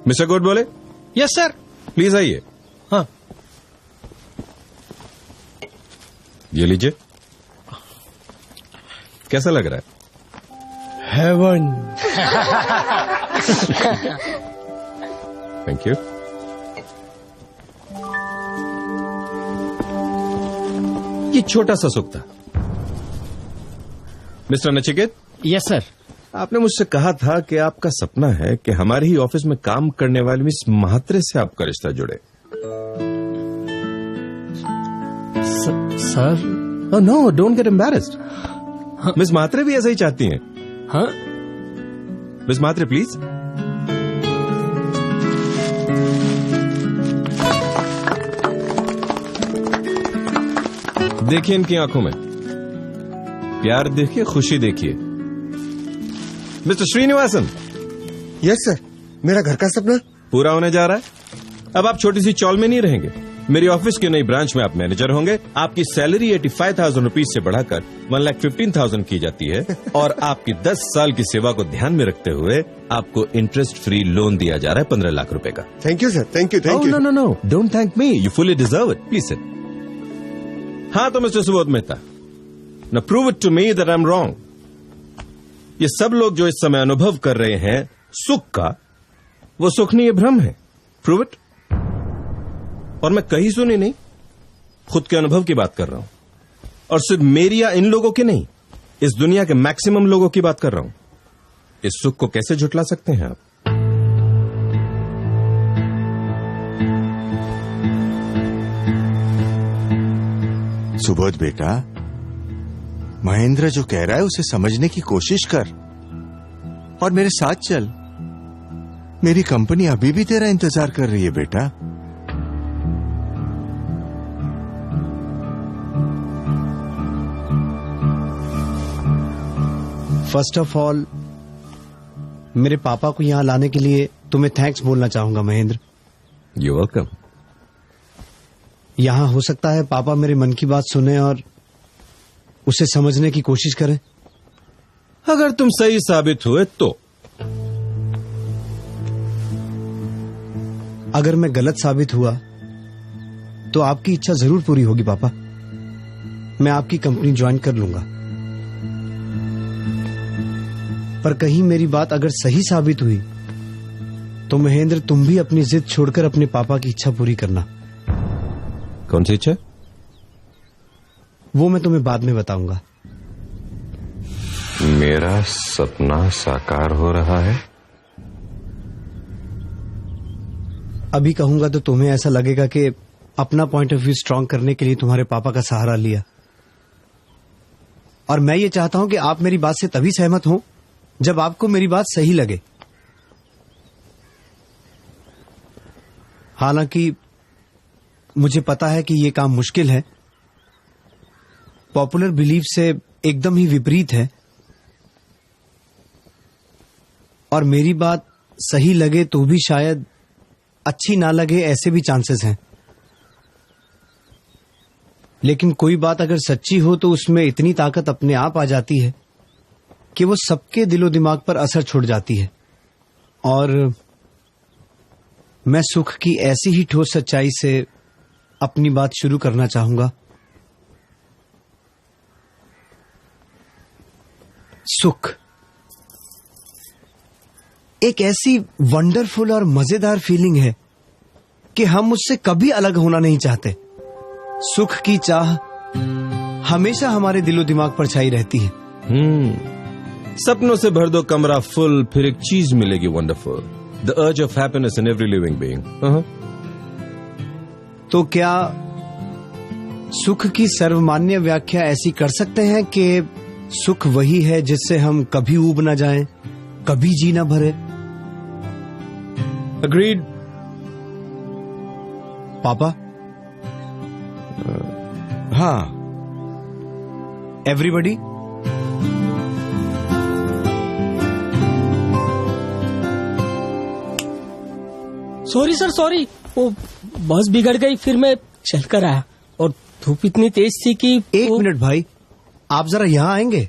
Mister good बोले। Yes sir. Please आइए। हाँ। ये लीजिए। कैसा लग रहा है? हेवन। Thank you. ये छोटा सा सुख था। मिस्टर नचिकेत। Yes sir. आपने मुझसे कहा था कि आपका सपना है कि हमारे ही ऑफिस में काम करने वाली मिस म्हात्रे से आपका रिश्ता जुड़े। Sir. No, don't get embarrassed. Miss Mhatre भी ऐसा ही चाहती हैं। हाँ? Miss Mhatre please. देखिए इनकी आंखों में प्यार देखिए, खुशी देखिए। मिस्टर श्रीनिवासन। Yes sir. मेरा घर का सपना पूरा होने जा रहा है। अब आप छोटी सी चौल में नहीं रहेंगे। मेरी ऑफिस की नई ब्रांच में आप मैनेजर होंगे। आपकी सैलरी 85,000 रुपीज से बढ़ाकर 1,15,000 की जाती है और आपकी 10 साल की सेवा को ध्यान में रखते हुए आपको इंटरेस्ट फ्री लोन दिया जा रहा है 15 लाख रुपए का। Thank you sir. Thank you. Thank you. No, don't thank me, you fully deserve it. Please sit. हाँ तो mister Subodh Mehta, now prove it to me that I am wrong. ये सब लोग जो इस समय अनुभव कर रहे हैं सुख का, वो सुख नहीं, ये भ्रम है। Prove it. और मैं कहीं सुनी नहीं, खुद के अनुभव की बात कर रहा हूं। और सिर्फ मेरी या इन लोगों की नहीं, इस दुनिया के मैक्सिमम लोगों की बात कर रहा हूं। इस सुख को कैसे झुटला सकते हैं आप? सुबोध बेटा, महेंद्र जो कह रहा है उसे समझने की कोशिश कर और मेरे साथ चल। मेरी कंपनी अभी भी तेरा इंतजार कर रही है बेटा। फर्स्ट ऑफ ऑल, मेरे पापा को यहां लाने के लिए तुम्हें थैंक्स बोलना चाहूंगा महेंद्र। You welcome. यहां हो सकता है पापा मेरे मन की बात सुने और उसे समझने की कोशिश करें। अगर तुम सही साबित हुए तो। अगर मैं गलत साबित हुआ तो आपकी इच्छा जरूर पूरी होगी पापा। मैं आपकी कंपनी ज्वाइन कर लूंगा। पर कहीं मेरी बात अगर सही साबित हुई तो महेंद्र, तुम भी अपनी जिद छोड़कर अपने पापा की इच्छा पूरी करना। कौन सी इच्छा? वो मैं तुम्हें बाद में बताऊंगा। मेरा सपना साकार हो रहा है। अभी कहूंगा तो तुम्हें ऐसा लगेगा कि अपना पॉइंट ऑफ व्यू स्ट्रांग करने के लिए तुम्हारे पापा का सहारा लिया। और मैं ये चाहता हूं कि आप मेरी बात से तभी सहमत हो जब आपको मेरी बात सही लगे। हालांकि मुझे पता है कि ये काम मुश्किल है, पॉपुलर बिलीफ से एकदम ही विपरीत है, और मेरी बात सही लगे तो भी शायद अच्छी ना लगे, ऐसे भी चांसेस हैं। लेकिन कोई बात अगर सच्ची हो तो उसमें इतनी ताकत अपने आप आ जाती है कि वो सबके दिलो दिमाग पर असर छोड़ जाती है। और मैं सुख की ऐसी ही ठोस सच्चाई से अपनी बात शुरू करना चाहूंगा। सुख एक ऐसी वंडरफुल और मजेदार फीलिंग है कि हम उससे कभी अलग होना नहीं चाहते। सुख की चाह हमेशा हमारे दिलो दिमाग पर छाई रहती है। सपनों से भर दो कमरा फुल, फिर एक चीज मिलेगी wonderful, the urge of happiness in every living being. तो क्या सुख की सर्वमान्य व्याख्या ऐसी कर सकते हैं कि सुख वही है जिससे हम कभी ऊब ना जाएं, कभी जी ना भरे? अग्रीड। पापा। हाँ। एवरीबडी। सॉरी सर, सॉरी, वो बस बिगड़ गई, फिर मैं चल कर आया और धूप इतनी तेज थी कि। एक मिनट भाई, आप जरा यहाँ आएंगे?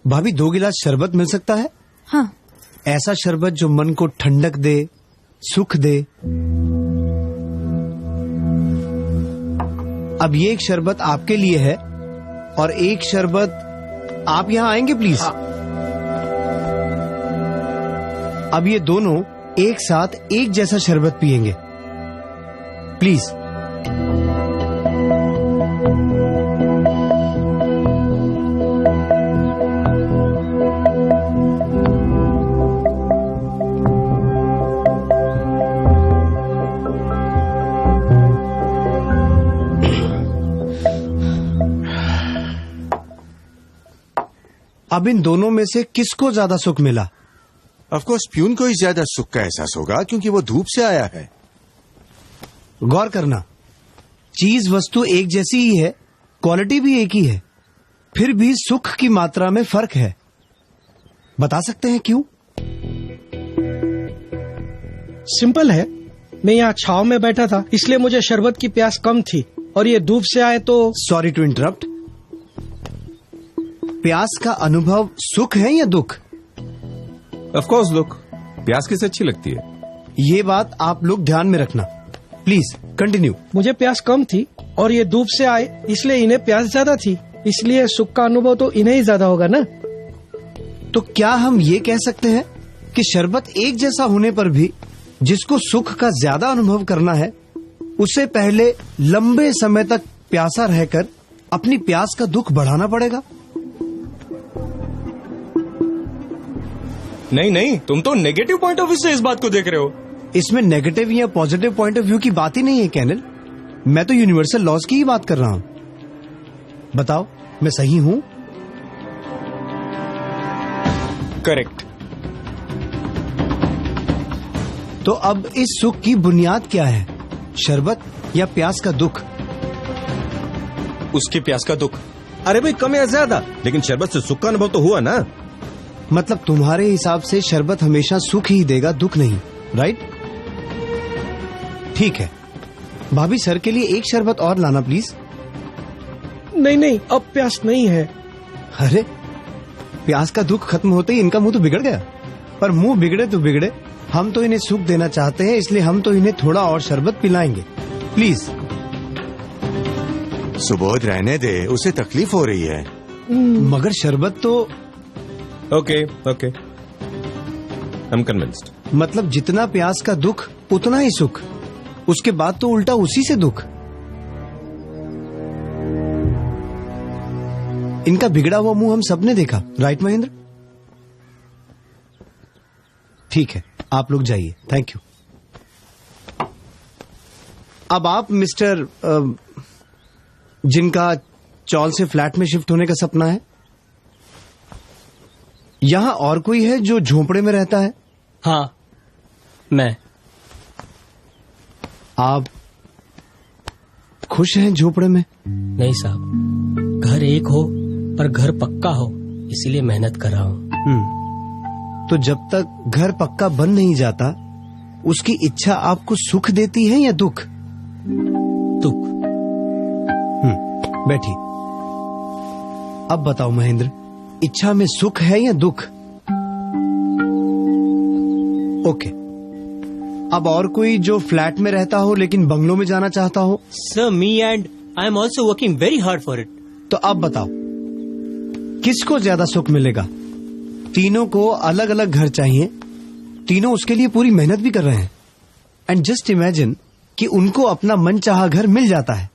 भाभी 2 गिलास शरबत मिल सकता है? हाँ। ऐसा शरबत जो मन को ठंडक दे, सुख दे। अब ये एक शरबत आपके लिए है और एक शरबत आप यहां आएंगे प्लीज। अब ये दोनों एक साथ एक जैसा शरबत पिएंगे प्लीज। अब इन दोनों में से किसको ज्यादा सुख मिला? ऑफ कोर्स प्यून को ही ज्यादा सुख का एहसास होगा क्योंकि वो धूप से आया है। गौर करना, चीज वस्तु एक जैसी ही है, क्वालिटी भी एक ही है, फिर भी सुख की मात्रा में फर्क है। बता सकते हैं क्यों? सिंपल है, मैं यहाँ छाव में बैठा था इसलिए मुझे शरबत की प्यास कम थी, और ये धूप से आए तो। Sorry to interrupt. प्यास का अनुभव सुख है या दुख? ऑफ कोर्स लुक, प्यास किसे अच्छी लगती है? ये बात आप लोग ध्यान में रखना प्लीज। कंटिन्यू। मुझे प्यास कम थी और ये धूप से आए इसलिए इन्हें प्यास ज्यादा थी, इसलिए सुख का अनुभव तो इन्हें ही ज्यादा होगा ना। तो क्या हम ये कह सकते हैं कि शरबत एक जैसा होने पर भी जिसको सुख का ज्यादा अनुभव करना है उसे पहले लंबे समय तक प्यासा रहकर अपनी प्यास का दुख बढ़ाना पड़ेगा? नहीं नहीं, तुम तो नेगेटिव पॉइंट ऑफ व्यू से इस बात को देख रहे हो। इसमें नेगेटिव या पॉजिटिव पॉइंट ऑफ व्यू की बात ही नहीं है कैनल। मैं तो यूनिवर्सल लॉज की ही बात कर रहा हूं। बताओ, मैं सही हूं? करेक्ट। तो अब इस सुख की बुनियाद क्या है, शरबत या प्यास का दुख? उसकी प्यास का दुख। अरे भाई कम या ज्यादा, लेकिन शरबत से सुख का अनुभव तो हुआ ना। मतलब तुम्हारे हिसाब से शरबत हमेशा सुख ही देगा, दुख नहीं, राइट? ठीक है, भाभी सर के लिए एक शरबत और लाना प्लीज। नहीं नहीं, अब प्यास नहीं है। अरे, प्यास का दुख खत्म होते ही इनका मुंह तो बिगड़ गया। पर मुंह बिगड़े तो बिगड़े, हम तो इन्हें सुख देना चाहते हैं, इसलिए हम तो इन्हें थोड़ा और शरबत पिलाएंगे प्लीज। सुबोध रहने दे, उसे तकलीफ हो रही है। मगर शरबत तो। Okay okay, I am convinced. मतलब जितना प्यास का दुख उतना ही सुख, उसके बाद तो उल्टा उसी से दुख। इनका बिगड़ा हुआ मुंह हम सबने देखा, राइट महेंद्र? ठीक है, आप लोग जाइए, थैंक यू। अब आप मिस्टर जिनका चौल से फ्लैट में शिफ्ट होने का सपना है, यहां और कोई है जो झोंपड़े में रहता है? हाँ, मैं। आप खुश हैं झोपड़े में? नहीं साहब, घर एक हो पर घर पक्का हो, इसीलिए मेहनत कर रहा हूँ। तो जब तक घर पक्का बन नहीं जाता, उसकी इच्छा आपको सुख देती है या दुख? दुख। बैठिए। अब बताओ महेंद्र, इच्छा में सुख है या दुख? ओके। अब और कोई जो फ्लैट में रहता हो लेकिन बंगलों में जाना चाहता हो? Sir, me and I am also working very hard for it. तो अब बताओ, किसको ज्यादा सुख मिलेगा? तीनों को अलग अलग घर चाहिए, तीनों उसके लिए पूरी मेहनत भी कर रहे हैं। एंड जस्ट इमेजिन कि उनको अपना मनचाहा घर मिल जाता है,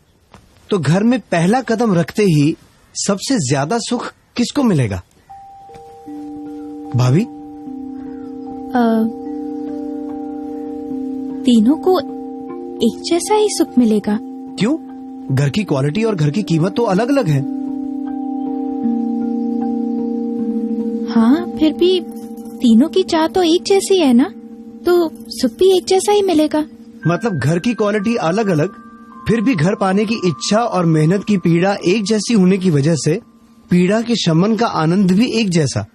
तो घर में पहला कदम रखते ही सबसे ज्यादा सुख किसको मिलेगा? भाभी? तीनों को एक जैसा ही सुख मिलेगा। क्यों? घर की क्वालिटी और घर की कीमत तो अलग अलग है। हाँ, फिर भी तीनों की चाह तो एक जैसी है ना, तो सुख भी एक जैसा ही मिलेगा। मतलब घर की क्वालिटी अलग अलग, फिर भी घर पाने की इच्छा और मेहनत की पीड़ा एक जैसी होने की वजह से पीड़ा के शमन का आनंद भी एक जैसा।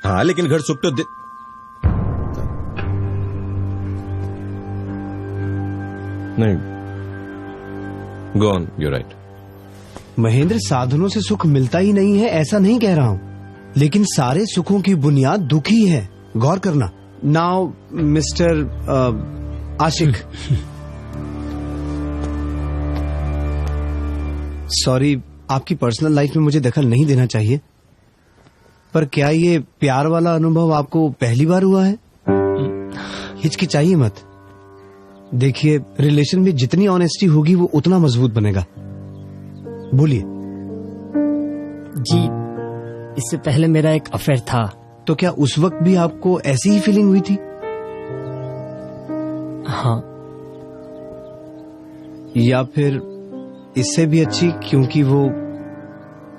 हाँ, लेकिन घर सुख तो नहीं। Go on, you right. Mahendra, साधनों से सुख मिलता ही नहीं है ऐसा नहीं कह रहा हूँ, लेकिन सारे सुखों की बुनियाद दुख ही है, गौर करना। नाउ मिस्टर आशिक, सॉरी, आपकी पर्सनल लाइफ में मुझे दखल नहीं देना चाहिए, पर क्या ये प्यार वाला अनुभव आपको पहली बार हुआ है? हिचकिचाइए मत। देखिए, रिलेशन में जितनी ऑनेस्टी होगी वो उतना मजबूत बनेगा। बोलिए। जी, इससे पहले मेरा एक अफेयर था। तो क्या उस वक्त भी आपको ऐसी ही फीलिंग हुई थी? हाँ। या फिर इससे भी अच्छी, क्योंकि वो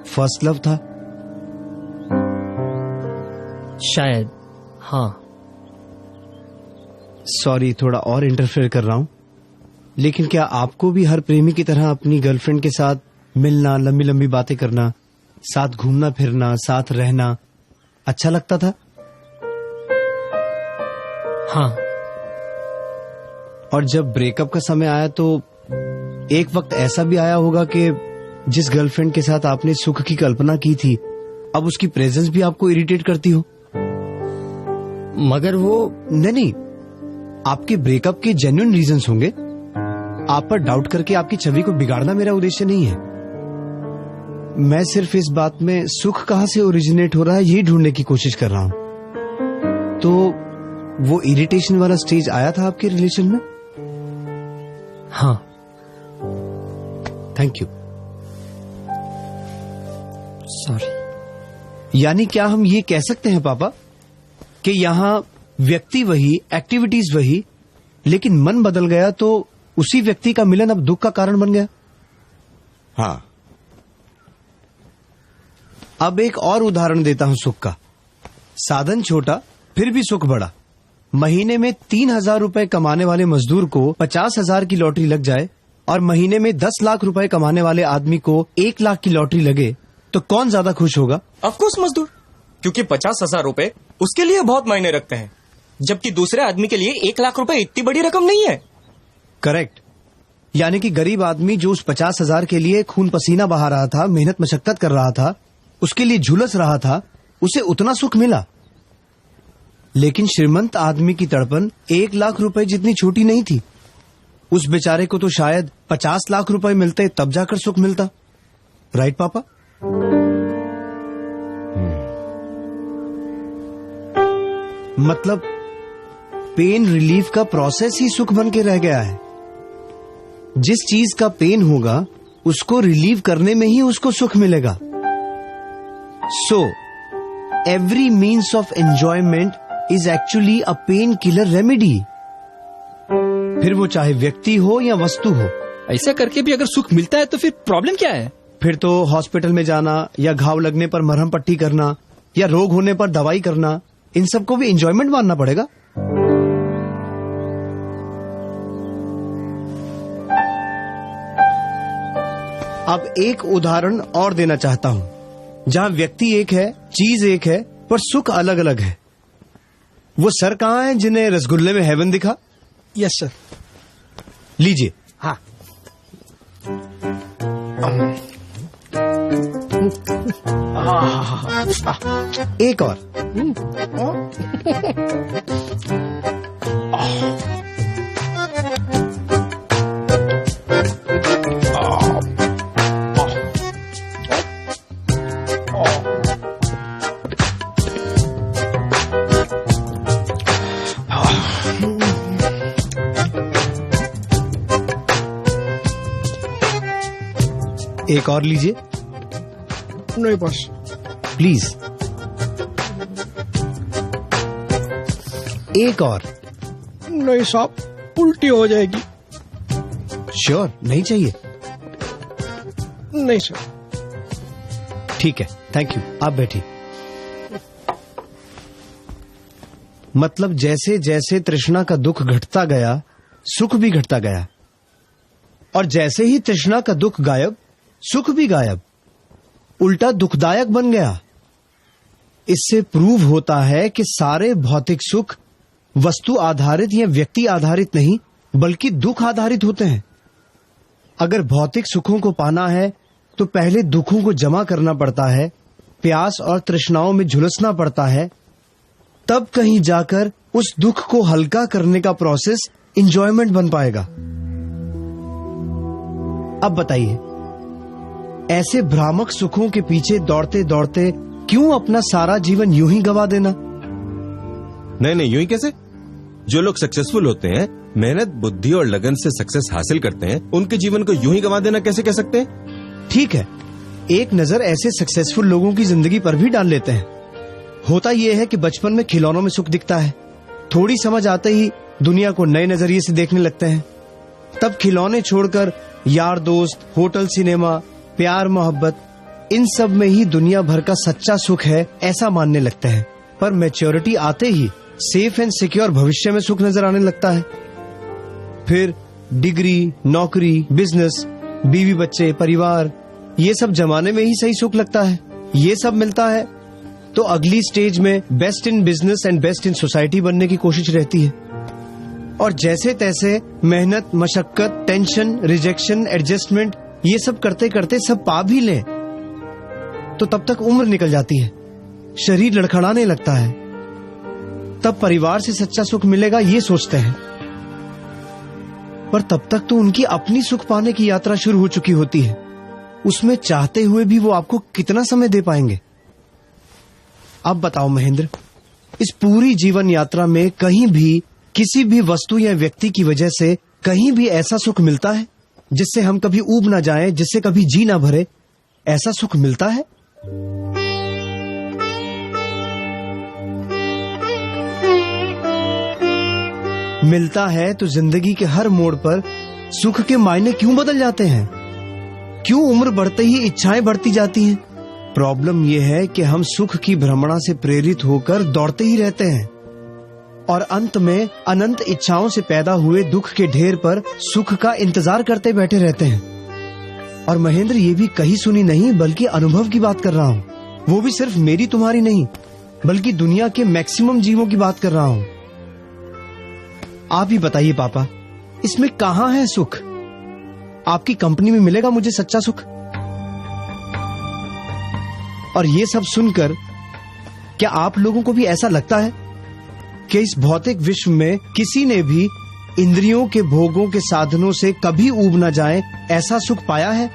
फर्स्ट लव था? शायद, हाँ। सॉरी, थोड़ा और इंटरफेयर कर रहा हूं, लेकिन क्या आपको भी हर प्रेमी की तरह अपनी गर्लफ्रेंड के साथ मिलना, लंबी लंबी बातें करना, साथ घूमना फिरना, साथ रहना अच्छा लगता था? हाँ। और जब ब्रेकअप का समय आया तो एक वक्त ऐसा भी आया होगा कि जिस गर्लफ्रेंड के साथ आपने सुख की कल्पना की थी, अब उसकी प्रेजेंस भी आपको इरिटेट करती हो? मगर वो नहीं, आपके ब्रेकअप के जेन्युइन रीजंस होंगे। आप पर डाउट करके आपकी छवि को बिगाड़ना मेरा उद्देश्य नहीं है। मैं सिर्फ इस बात में सुख कहां से ओरिजिनेट हो रहा है यही ढूंढने की कोशिश कर रहा हूं। तो वो इरिटेशन वाला स्टेज आया था आपके रिलेशन में? हाँ। Thank you. सॉरी। यानी क्या हम ये कह सकते हैं पापा कि यहाँ व्यक्ति वही, एक्टिविटीज वही, लेकिन मन बदल गया तो उसी व्यक्ति का मिलन अब दुख का कारण बन गया? हाँ। अब एक और उदाहरण देता हूं सुख का। साधन छोटा फिर भी सुख बड़ा। महीने में 3,000 रुपए कमाने वाले मजदूर को 50,000 की लॉटरी लग जाए और महीने में 10 लाख रुपए कमाने वाले आदमी को 1 लाख की लॉटरी लगे, तो कौन ज्यादा खुश होगा? ऑफकोर्स मजदूर, क्योंकि 50,000 रुपए उसके लिए बहुत मायने रखते हैं, जबकि दूसरे आदमी के लिए 1 लाख रुपए इतनी बड़ी रकम नहीं है। करेक्ट। यानी कि गरीब आदमी जो उस 50,000 के लिए खून पसीना बहा रहा था, मेहनत मशक्कत कर रहा था, उसके लिए झुलस रहा था, उसे उतना सुख मिला। लेकिन श्रीमंत आदमी की तड़पन 1 लाख रुपए जितनी छोटी नहीं थी। उस बेचारे को तो शायद 50 लाख रुपए मिलते तब जाकर सुख मिलता। राइट पापा? मतलब पेन रिलीफ का प्रोसेस ही सुख बन के रह गया है। जिस चीज का पेन होगा उसको रिलीव करने में ही उसको सुख मिलेगा। So every means of enjoyment is actually a pain killer remedy, फिर वो चाहे व्यक्ति हो या वस्तु हो। ऐसा करके भी अगर सुख मिलता है तो फिर प्रॉब्लम क्या है? फिर तो हॉस्पिटल में जाना या घाव लगने पर मरहम पट्टी करना या रोग होने पर दवाई करना, इन सबको भी एंजॉयमेंट मानना पड़ेगा। अब एक उदाहरण और देना चाहता हूं, जहां व्यक्ति एक है, चीज एक है, पर सुख अलग अलग है। वो सर कहां हैं जिन्हें रसगुल्ले में हेवन दिखा? Yes sir. लीजिए। हाँ। एक और। एक और लीजिए। नहीं बस। प्लीज। एक और। नहीं साहब, उल्टी हो जाएगी। श्योर नहीं चाहिए? नहीं सर। ठीक है, थैंक यू। आप बैठिए। मतलब जैसे जैसे तृष्णा का दुख घटता गया, सुख भी घटता गया, और जैसे ही तृष्णा का दुख गायब, सुख भी गायब, उल्टा दुखदायक बन गया। इससे प्रूव होता है कि सारे भौतिक सुख वस्तु आधारित या व्यक्ति आधारित नहीं, बल्कि दुख आधारित होते हैं। अगर भौतिक सुखों को पाना है तो पहले दुखों को जमा करना पड़ता है, प्यास और तृष्णाओं में झुलसना पड़ता है, तब कहीं जाकर उस दुख को हल्का करने का प्रोसेस एंजॉयमेंट बन पाएगा। अब बताइए, ऐसे भ्रामक सुखों के पीछे दौड़ते दौड़ते क्यों अपना सारा जीवन यूं ही गवा देना? नहीं, यूं ही कैसे? जो लोग सक्सेसफुल होते हैं, मेहनत, बुद्धि और लगन से सक्सेस हासिल करते हैं, उनके जीवन को यूं ही गवा देना कैसे कह सकते हैं? ठीक है, एक नजर ऐसे सक्सेसफुल लोगों की जिंदगी पर भी डाल लेते हैं। होता यह है कि बचपन में खिलौनों में सुख दिखता है, थोड़ी समझ आते ही दुनिया को नए नजरिए से देखने लगते हैं। तब खिलौने छोड़कर यार दोस्त, होटल, सिनेमा, प्यार, मोहब्बत, इन सब में ही दुनिया भर का सच्चा सुख है ऐसा मानने लगते हैं। पर मैच्योरिटी आते ही सेफ एंड सिक्योर भविष्य में सुख नजर आने लगता है। फिर डिग्री, नौकरी, बिजनेस, बीवी बच्चे, परिवार, ये सब जमाने में ही सही सुख लगता है। ये सब मिलता है तो अगली स्टेज में best in business and best in society बनने की कोशिश रहती है। और जैसे तैसे मेहनत, मशक्कत, टेंशन, रिजेक्शन, एडजस्टमेंट, ये सब करते करते सब पा भी लें तो तब तक उम्र निकल जाती है, शरीर लड़खड़ाने लगता है। तब परिवार से सच्चा सुख मिलेगा ये सोचते हैं, पर तब तक तो उनकी अपनी सुख पाने की यात्रा शुरू हो चुकी होती है। उसमें चाहते हुए भी वो आपको कितना समय दे पाएंगे? अब बताओ महेंद्र, इस पूरी जीवन यात्रा में कहीं भी किसी भी वस्तु या व्यक्ति की वजह से कहीं भी ऐसा सुख मिलता है जिससे हम कभी ऊब ना जाएं, जिससे कभी जी ना भरे? ऐसा सुख मिलता है? मिलता है तो जिंदगी के हर मोड़ पर सुख के मायने क्यों बदल जाते हैं? क्यों उम्र बढ़ते ही इच्छाएं बढ़ती जाती हैं? प्रॉब्लम यह है कि हम सुख की भ्रमणा से प्रेरित होकर दौड़ते ही रहते हैं और अंत में अनंत इच्छाओं से पैदा हुए दुख के ढेर पर सुख का इंतजार करते बैठे रहते हैं। और महेंद्र, ये भी कही सुनी नहीं बल्कि अनुभव की बात कर रहा हूँ। वो भी सिर्फ मेरी तुम्हारी नहीं बल्कि दुनिया के मैक्सिमम जीवों की बात कर रहा हूँ। आप ही बताइए पापा, इसमें कहाँ है सुख? आपकी कंपनी में मिलेगा मुझे सच्चा सुख? और ये सब सुनकर क्या आप लोगों को भी ऐसा लगता है कि इस भौतिक विश्व में किसी ने भी इंद्रियों के भोगों के साधनों से कभी ऊब न जाए ऐसा सुख पाया है?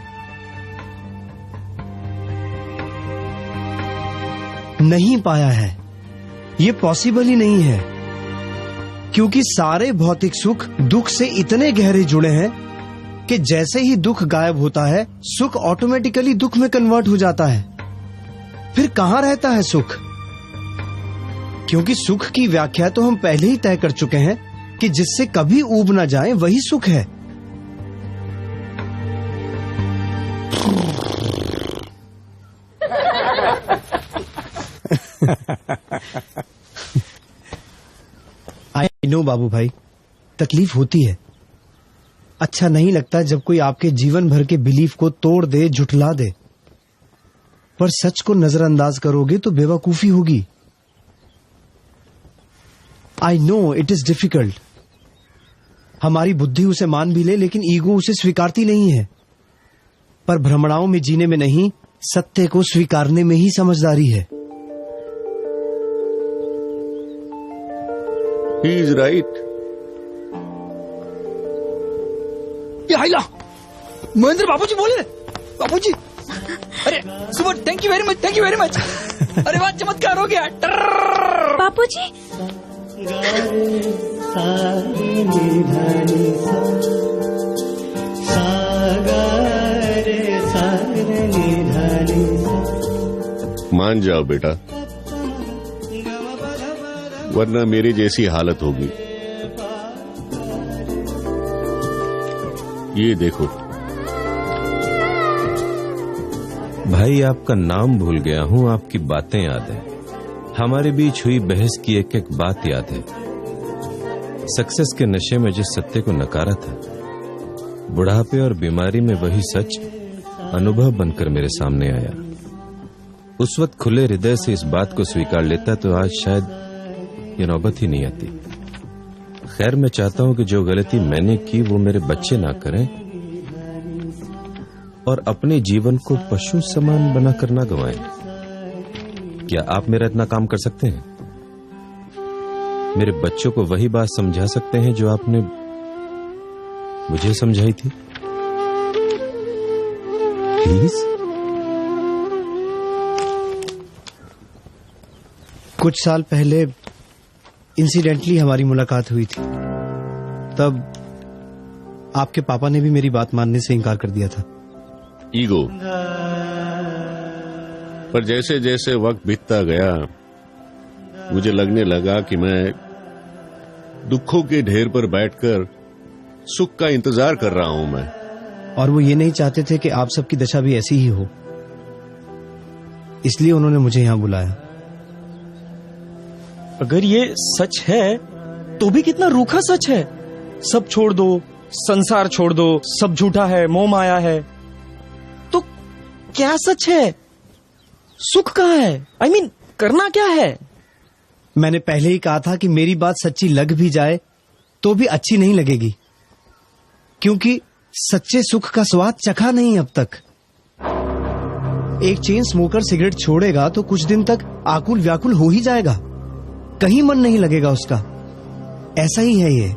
नहीं पाया है। ये पॉसिबल ही नहीं है, क्योंकि सारे भौतिक सुख दुख से इतने गहरे जुड़े हैं कि जैसे ही दुख गायब होता है सुख ऑटोमेटिकली दुख में कन्वर्ट हो जाता है। फिर कहाँ रहता है सुख? क्योंकि सुख की व्याख्या तो हम पहले ही तय कर चुके हैं कि जिससे कभी ऊब ना जाए वही सुख है। आई नो बाबू भाई, तकलीफ होती है। अच्छा नहीं लगता जब कोई आपके जीवन भर के बिलीफ को तोड़ दे, झुठला दे। पर सच को नजरअंदाज करोगे तो बेवकूफी होगी। I know it is difficult. हमारी बुद्धि उसे मान भी ले लेकिन ईगो उसे स्वीकारती नहीं है। पर भ्रमणाओं में जीने में नहीं, सत्य को स्वीकारने में ही समझदारी है। He is right. ये हाइला, महेंद्र बाबूजी बोले। बाबूजी, अरे सुबह, thank you very much, thank you very much. अरे वाह, चमत्कार हो गया। बापूजी, मान जाओ बेटा, वरना मेरी जैसी हालत होगी। ये देखो भाई, आपका नाम भूल गया हूँ, आपकी बातें याद है। हमारे बीच हुई बहस की एक एक बात याद है। सक्सेस के नशे में जिस सत्य को नकारा था, बुढ़ापे और बीमारी में वही सच अनुभव बनकर मेरे सामने आया। उस वक्त खुले हृदय से इस बात को स्वीकार लेता तो आज शायद ये नौबत ही नहीं आती। खैर, मैं चाहता हूं कि जो गलती मैंने की वो मेरे बच्चे ना करें और अपने जीवन को पशु समान बनाकर ना गंवाएं। क्या आप मेरा इतना काम कर सकते हैं? मेरे बच्चों को वही बात समझा सकते हैं जो आपने मुझे समझाई थी? प्लीज। कुछ साल पहले इंसिडेंटली हमारी मुलाकात हुई थी। तब आपके पापा ने भी मेरी बात मानने से इनकार कर दिया था। ईगो। पर जैसे जैसे वक्त बीतता गया मुझे लगने लगा कि मैं दुखों के ढेर पर बैठकर सुख का इंतजार कर रहा हूं मैं। और वो ये नहीं चाहते थे कि आप सबकी दशा भी ऐसी ही हो, इसलिए उन्होंने मुझे यहां बुलाया। अगर ये सच है तो भी कितना रूखा सच है। सब छोड़ दो, संसार छोड़ दो, सब झूठा है, मोह माया है। तो क्या सच है? सुख कहाँ है? I mean, करना क्या है? मैंने पहले ही कहा था कि मेरी बात सच्ची लग भी जाए तो भी अच्छी नहीं लगेगी, क्योंकि सच्चे सुख का स्वाद चखा नहीं अब तक। एक चेन स्मोकर सिगरेट छोड़ेगा तो कुछ दिन तक आकुल व्याकुल हो ही जाएगा, कहीं मन नहीं लगेगा उसका। ऐसा ही है ये।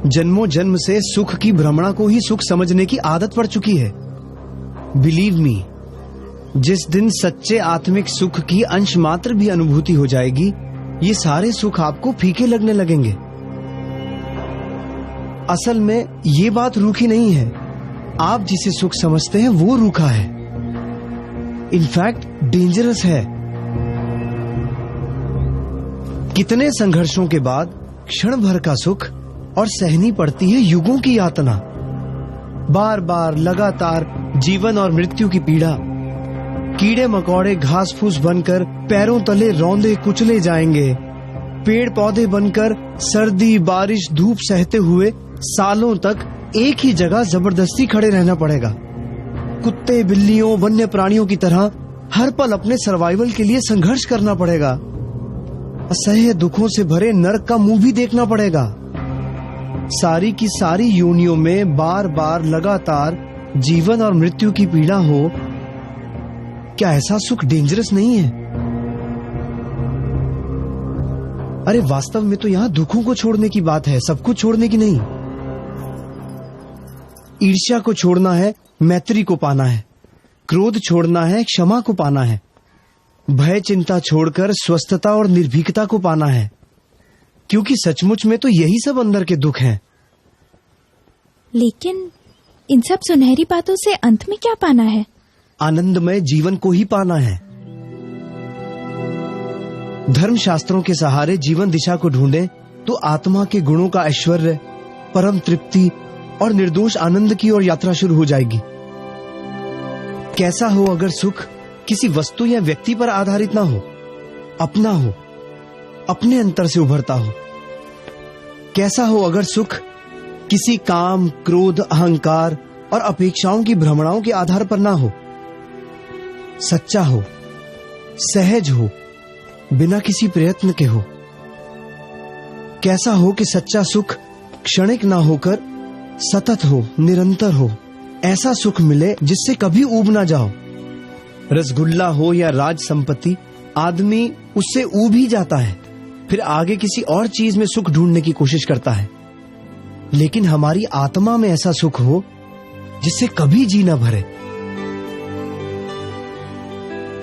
जन्मों जन्म से सुख की भ्रमणा को ही सुख समझने की आदत पड़ चुकी है। बिलीव मी, जिस दिन सच्चे आत्मिक सुख की अंश मात्र भी अनुभूति हो जाएगी, ये सारे सुख आपको फीके लगने लगेंगे। असल में ये बात रूखी नहीं है, आप जिसे सुख समझते हैं वो रूखा है, इनफैक्ट डेंजरस है। कितने संघर्षों के बाद क्षण भर का सुख और सहनी पड़ती है युगों की यातना। बार बार लगातार जीवन और मृत्यु की पीड़ा। कीड़े मकोड़े घास फूस बनकर पैरों तले रौंदे कुचले जाएंगे। पेड़ पौधे बनकर सर्दी बारिश धूप सहते हुए सालों तक एक ही जगह जबरदस्ती खड़े रहना पड़ेगा। कुत्ते बिल्लियों वन्य प्राणियों की तरह हर पल अपने सर्वाइवल के लिए संघर्ष करना पड़ेगा। असह्य दुखों से भरे नरक का मुंह भी देखना पड़ेगा। सारी की सारी योनियों में बार बार लगातार जीवन और मृत्यु की पीड़ा हो। क्या ऐसा सुख डेंजरस नहीं है? अरे वास्तव में तो यहां दुखों को छोड़ने की बात है, सब कुछ छोड़ने की नहीं। ईर्ष्या को छोड़ना है, मैत्री को पाना है। क्रोध छोड़ना है, क्षमा को पाना है। भय चिंता छोड़कर स्वस्थता और निर्भीकता को पाना है, क्योंकि सचमुच में तो यही सब अंदर के दुख हैं। लेकिन इन सब सुनहरी बातों से अंत में क्या पाना है? आनंदमय जीवन को ही पाना है। धर्म शास्त्रों के सहारे जीवन दिशा को ढूंढें तो आत्मा के गुणों का ऐश्वर्य, परम तृप्ति और निर्दोष आनंद की ओर यात्रा शुरू हो जाएगी। कैसा हो अगर सुख किसी वस्तु या व्यक्ति पर आधारित ना हो, अपना हो, अपने अंतर से उभरता हो। कैसा हो अगर सुख किसी काम, क्रोध, अहंकार और अपेक्षाओं की भ्रमणाओं के आधार पर ना हो। सच्चा हो, सहज हो, बिना किसी प्रयत्न के हो। कैसा हो कि सच्चा सुख क्षणिक ना होकर सतत हो, निरंतर हो। ऐसा सुख मिले जिससे कभी ऊब ना जाओ। रसगुल्ला हो या राज संपत्ति, आदमी उससे ऊब ही जाता है, फिर आगे किसी और चीज में सुख ढूंढने की कोशिश करता है। लेकिन हमारी आत्मा में ऐसा सुख हो जिससे कभी जी न भरे,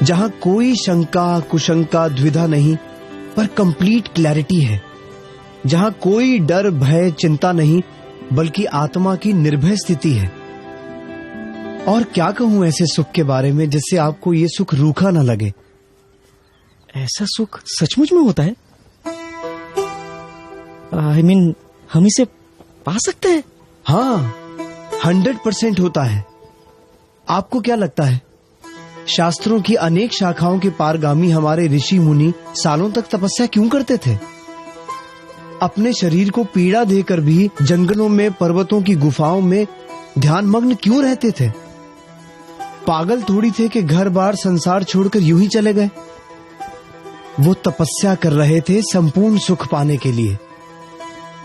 जहां कोई शंका कुशंका द्विधा नहीं पर कंप्लीट क्लैरिटी है, जहां कोई डर भय चिंता नहीं बल्कि आत्मा की निर्भय स्थिति है। और क्या कहूं ऐसे सुख के बारे में जिससे आपको ये सुख रूखा न लगे। ऐसा सुख सचमुच में होता है? I mean, हम इसे पा सकते हैं? हाँ, 100% होता है। आपको क्या लगता है, शास्त्रों की अनेक शाखाओं के पारगामी हमारे ऋषि मुनि सालों तक तपस्या क्यों करते थे? अपने शरीर को पीड़ा देकर भी जंगलों में, पर्वतों की गुफाओं में ध्यान मग्न क्यों रहते थे? पागल थोड़ी थे कि घर बार संसार छोड़कर यूं ही चले गए। वो तपस्या कर रहे थे संपूर्ण सुख पाने के लिए,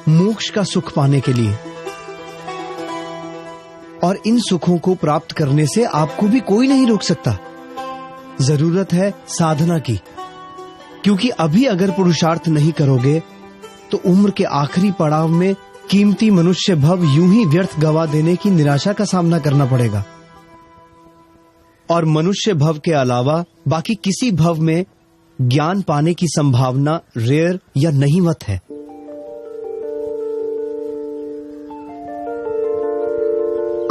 मोक्ष का सुख पाने के लिए। और इन सुखों को प्राप्त करने से आपको भी कोई नहीं रोक सकता। जरूरत है साधना की, क्योंकि अभी अगर पुरुषार्थ नहीं करोगे तो उम्र के आखिरी पड़ाव में कीमती मनुष्य भव यूं ही व्यर्थ गवा देने की निराशा का सामना करना पड़ेगा। और मनुष्य भव के अलावा बाकी किसी भव में ज्ञान पाने की संभावना रेयर या नहींवत है।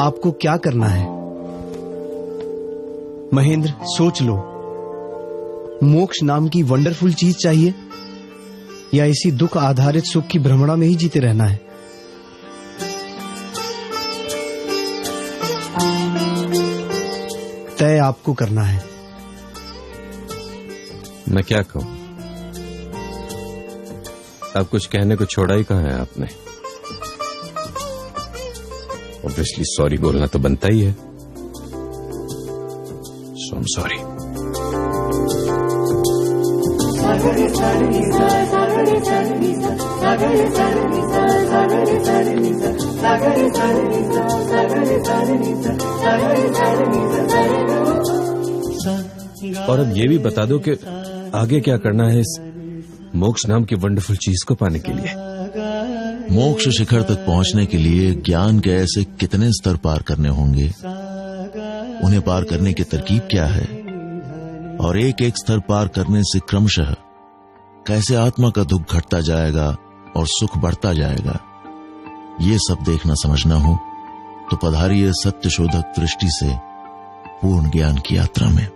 आपको क्या करना है महेंद्र, सोच लो। मोक्ष नाम की वंडरफुल चीज चाहिए या इसी दुख आधारित सुख की भ्रमणा में ही जीते रहना है? तय आपको करना है। मैं क्या कहूं? अब कुछ कहने को छोड़ा ही कहाँ है आपने। ऑब्वियसली सॉरी बोलना तो बनता ही है। सो आई एम सॉरी। और अब ये भी बता दो कि आगे क्या करना है इस मोक्ष नाम की वंडरफुल चीज को पाने के लिए। मोक्ष शिखर तक पहुंचने के लिए ज्ञान के ऐसे कितने स्तर पार करने होंगे, उन्हें पार करने की तरकीब क्या है, और एक एक स्तर पार करने से क्रमशः कैसे आत्मा का दुख घटता जाएगा और सुख बढ़ता जाएगा, ये सब देखना समझना हो तो पधारिए सत्य शोधक दृष्टि से पूर्ण ज्ञान की यात्रा में।